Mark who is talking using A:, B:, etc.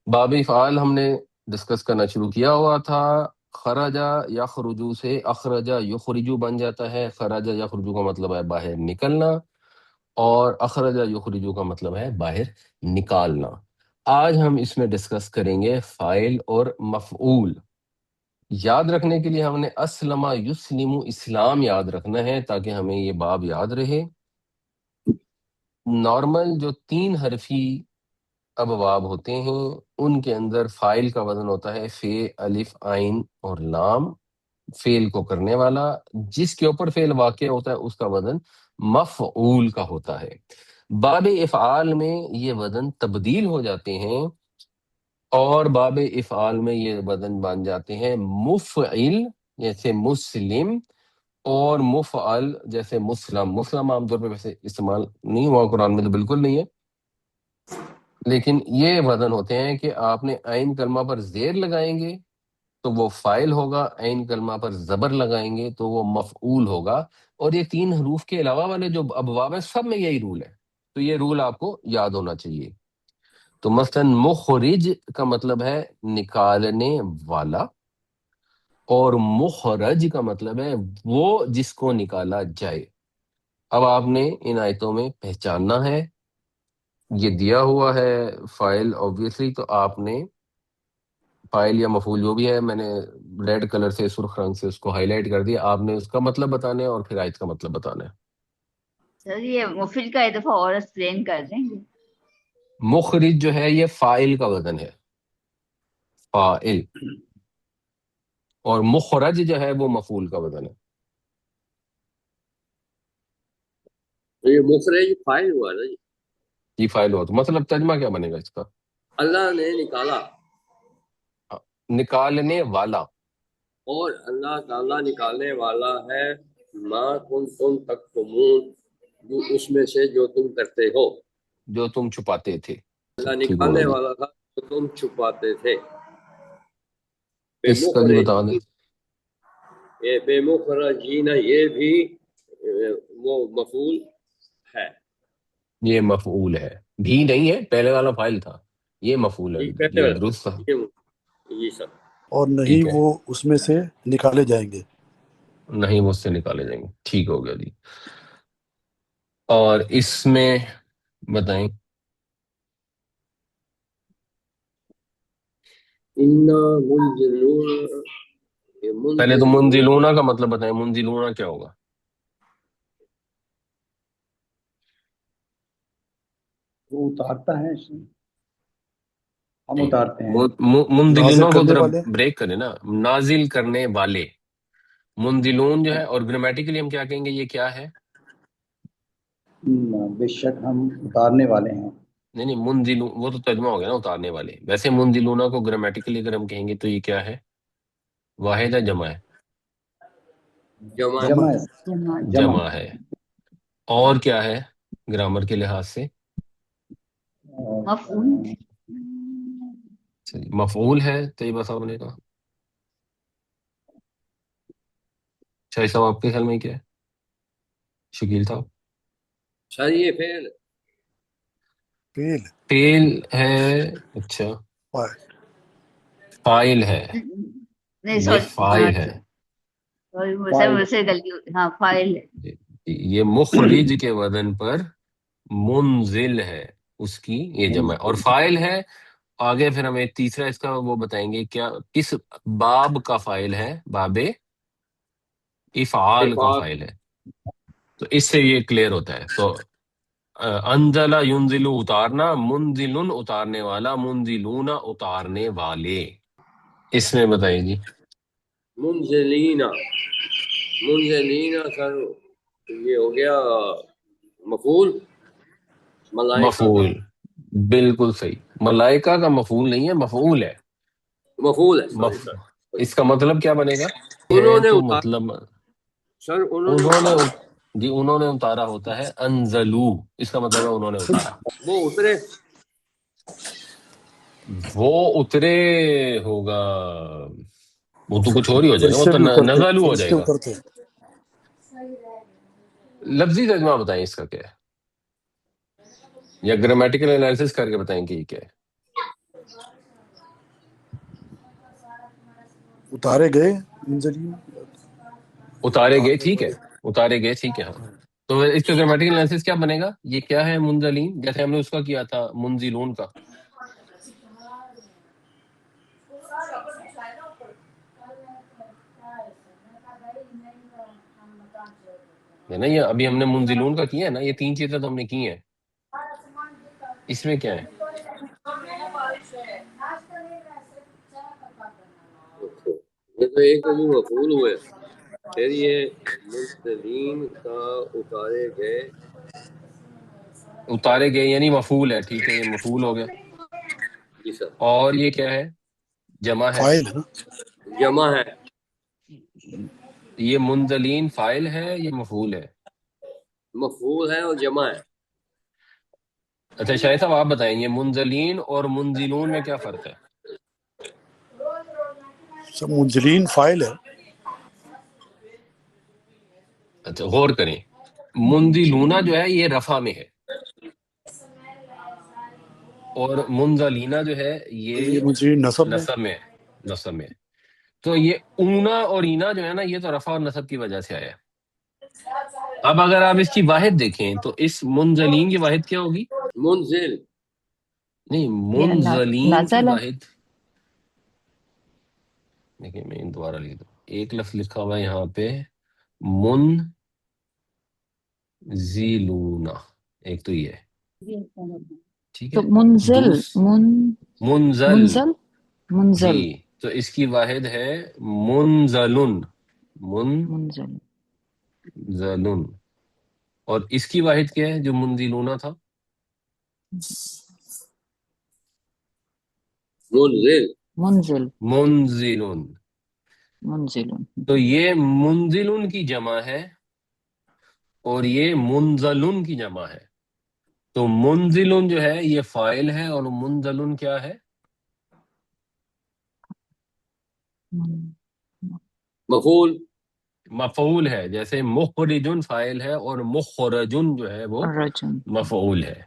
A: باب افعال ہم نے ڈسکس کرنا شروع کیا ہوا تھا. خرجا یخرجو سے اخرجا یخرجو بن جاتا ہے. خرجا یخرجو کا مطلب ہے باہر نکلنا، اور اخرجا یخرجو کا مطلب ہے باہر نکالنا. آج ہم اس میں ڈسکس کریں گے فاعل اور مفعول. یاد رکھنے کے لیے ہم نے اسلم یسلم اسلام یاد رکھنا ہے تاکہ ہمیں یہ باب یاد رہے. نارمل جو 3 حرفی ابواب ہوتے ہیں ان کے اندر فاعل کا وزن ہوتا ہے فے، الف، عین اور لام. فعل کو کرنے والا، جس کے اوپر فعل واقع ہوتا ہے اس کا وزن مفعول کا ہوتا ہے. باب افعال میں یہ وزن تبدیل ہو جاتے ہیں، اور باب افعال میں یہ وزن بن جاتے ہیں مفعل جیسے مسلم، اور مفعل جیسے مسلم. مسلم عام طور پہ ویسے استعمال نہیں ہوا قرآن میں، تو بالکل نہیں ہے، لیکن یہ وزن ہوتے ہیں کہ آپ نے عین کلمہ پر زیر لگائیں گے تو وہ فاعل ہوگا، عین کلمہ پر زبر لگائیں گے تو وہ مفعول ہوگا. اور یہ 3 حروف کے علاوہ والے جو ابواب ہیں سب میں یہی رول ہے، تو یہ رول آپ کو یاد ہونا چاہیے. تو مثلا مخرج کا مطلب ہے نکالنے والا، اور مخرج کا مطلب ہے وہ جس کو نکالا جائے. اب آپ نے ان آیتوں میں پہچاننا ہے، یہ دیا ہوا ہے فائل obviously، تو آپ نے فائل یا مفعول جو بھی ہے، میں نے ریڈ کلر سے سرخ رنگ سے اس کو ہائی لائٹ کر دیا. آپ نے اس کا مطلب بتانا ہے اور پھر آیت کا مطلب بتانا ہے.
B: سر یہ مفعول کا ایک دفعہ اور ایکسپلین کر دیں گے؟
A: مخرج جو ہے یہ فائل کا وزن ہے، فائل، اور مخرج جو ہے وہ مفعول کا وزن ہے.
C: تو یہ مخرج فائل ہوا نا جی.
A: یہ فائل ہوا تو مطلب ترجمہ کیا بنے گا اس کا؟
C: اللہ نے نکالا،
A: نکالنے والا.
C: اور اللہ تعالیٰ نکالنے والا ہے ما کنتم تکتمون، جو اس میں سے جو تم کرتے ہو.
A: جو تم چھپاتے تھے.
C: اللہ
A: ٹھیک ہوگا
C: نکالنے
A: جی.
C: والا تھا جو تم چھپاتے تھے.
A: اس کا جی بتا دیں.
C: یہ بے مخرجین یہ بھی وہ مفعول ہے.
A: یہ مفعول ہے، بھی نہیں ہے، پہلے والا فائل تھا، یہ مفعول ہے.
C: یہ پہلے
A: یہ
C: والا
A: درست تھا.
C: یہ سب
D: اور
A: ٹھیک
D: نہیں
A: ہے،
D: وہ اس میں سے نکالے جائیں گے.
A: نہیں مجھ سے نکالے جائیں گے. ٹھیک ہو گیا جی. اور اس میں بتائیں
C: انا منزلون، یہ
A: پہلے تو
C: منزلون
A: منزلونا کا مطلب بتائیں. منزلونا کیا ہوگا؟
E: وہ اتارتا ہے، ہم اتارتے ہیں.
A: منزلونوں
D: نازل
A: کو
D: کرنے
A: ذرا
D: والے.
A: بریک کریں نا. نازل کرنے والے منزلون جو ہے، اور گرامیٹیکلی ہم کیا کہیں گے؟ یہ کیا ہے؟
E: بے شک ہم اتارنے والے ہیں.
A: نہیں نہیں، منزلون وہ تو ترجمہ ہو گیا نا اتارنے والے. ویسے منزلونا کو گرامیٹیکلی اگر ہم کہیں گے تو یہ کیا ہے؟ واحد ہے، جمع ہے؟
C: جمع.
E: جمع ہے.
A: جمع ہے. اور کیا ہے گرامر کے لحاظ سے؟
B: مفعول.
A: مفعول ہے. طیبہ صاحب نے کہا. شاہد صاحب آپ کے خیال میں کیا ہے؟ شکیل صاحب؟
C: سر یہ فعل
D: فیل
A: فعل ہے. اچھا،
D: فاعل.
A: فاعل ہے.
B: نہیں
A: یہ
B: سوری، ہاں
A: فاعل ہے.
B: سر مجھ سے غلطی ہوئی. ہاں فائل ہے.
A: یہ مخرج کے وزن پر منزل ہے، اس کی یہ جمع ہے. اور فاعل ہے آگے. پھر ہمیں تیسرا اس کا وہ بتائیں گے کیا کس باب کا فاعل ہے. باب افعال کا
C: افعال.
A: فاعل ہے. تو اس سے یہ کلیئر ہوتا ہے. تو انزل ینزل اتارنا، منزل اتارنے والا، منزلون اتارنے والے. اس میں بتائیے جی.
C: منزلین، منزلین سر یہ ہو گیا مفعول ملائکہ کا.
A: مفعول، بالکل صحیح. ملائکہ کا مفعول نہیں ہے، مفعول ہے.
C: مفعول ہے، سوری سر.
A: اس کا مطلب کیا بنے گا؟ ہے
C: انہوں نے
A: تو
C: اتارا،
A: مطلب
C: سر انہوں نے
A: انہوں نے
C: اتارا.
A: جی انہوں نے اتارا ہوتا ہے انزلو. اس کا مطلب ہے انہوں نے اتارا.
C: وہ اترے.
A: وہ اترے ہوگا، وہ تو کچھ اور ہی ہو جائے گا، وہ
D: فرشتے
A: تو
D: بھی اترتے،
A: نزلو ہو جائے
D: فرشتے
A: گا.
D: اترتے.
A: لفظی ترجمہ بتائیں اس کا کیا ہے، یا گرامیٹیکل انالیسس کر کے بتائیں کہ یہ کیا ہے.
D: اتارے گئے منزلین
A: اتارے گئے، ٹھیک ہے، اتارے گئے، ٹھیک ہے، ہاں۔ تو اس کا گرامیٹیکل انالیسس کیا بنے گا؟ یہ کیا ہے؟ منزلین، جیسے ہم نے اس کا کیا تھا منزلون کا۔ ہے نا، یہ ابھی ہم نے منزلون کا کیا ہے نا، یہ 3 چیزیں تو ہم نے کی ہیں۔ اس میں کیا ہے؟
C: یہ تو ایک تو جو مفعول ہوئے، پھر یہ منزلین کا اتارے گئے،
A: اتارے گئے یعنی مفعول ہے، ٹھیک ہے، یہ مفعول ہو گیا۔
C: جی سر،
A: اور یہ کیا ہے؟ جمع ہے۔
D: فائل ہے نا،
C: جمع ہے،
A: یہ منزلین فاعل ہے، یہ مفعول ہے؟
C: مفعول ہے اور جمع ہے۔
A: اچھا شاہد صاحب آپ بتائیں، یہ منزلین اور منزلون میں کیا فرق ہے؟
D: سب منزلین فائل ہے،
A: اچھا غور کریں، منزلونہ جو ہے یہ رفع میں ہے، اور منزلینہ جو ہے
D: یہ
A: یہ
D: منزلین نصب میں،
A: نصب میں ہے، نصب میں ہے۔ تو یہ اونا اور اینا جو ہے نا، یہ تو رفع اور نصب کی وجہ سے آیا ہے۔ اب اگر آپ اس کی واحد دیکھیں تو اس منزلین کی واحد کیا ہوگی؟
C: منزل،
A: نہیں،
B: یہ
A: منزلین کی
B: نزل ہے۔
A: واحد دیکھیں، میں دوبارہ لکھ دوں، ایک لفظ لکھا ہوا ہے یہاں پہ منزلونہ، ایک تو یہ ہے، ٹھیک
B: تو
A: ہے۔
B: منزل
A: منزل،
B: منزل منزل
A: جی، تو اس کی واحد ہے منزلن،
B: منزل
A: منزلن۔ اور اس کی واحد کیا ہے جو منزلونہ تھا؟
C: منزل،
B: منزل
A: منزلن۔
B: منزل
A: تو یہ منزلن کی جمع ہے اور یہ منزلن کی جمع ہے۔ تو منزلن جو ہے یہ فاعل ہے اور منزلن کیا ہے؟
C: مفعول،
A: مفعول ہے، جیسے مخرجن فاعل ہے اور مخرجن جو ہے وہ
B: رجن
A: مفعول ہے۔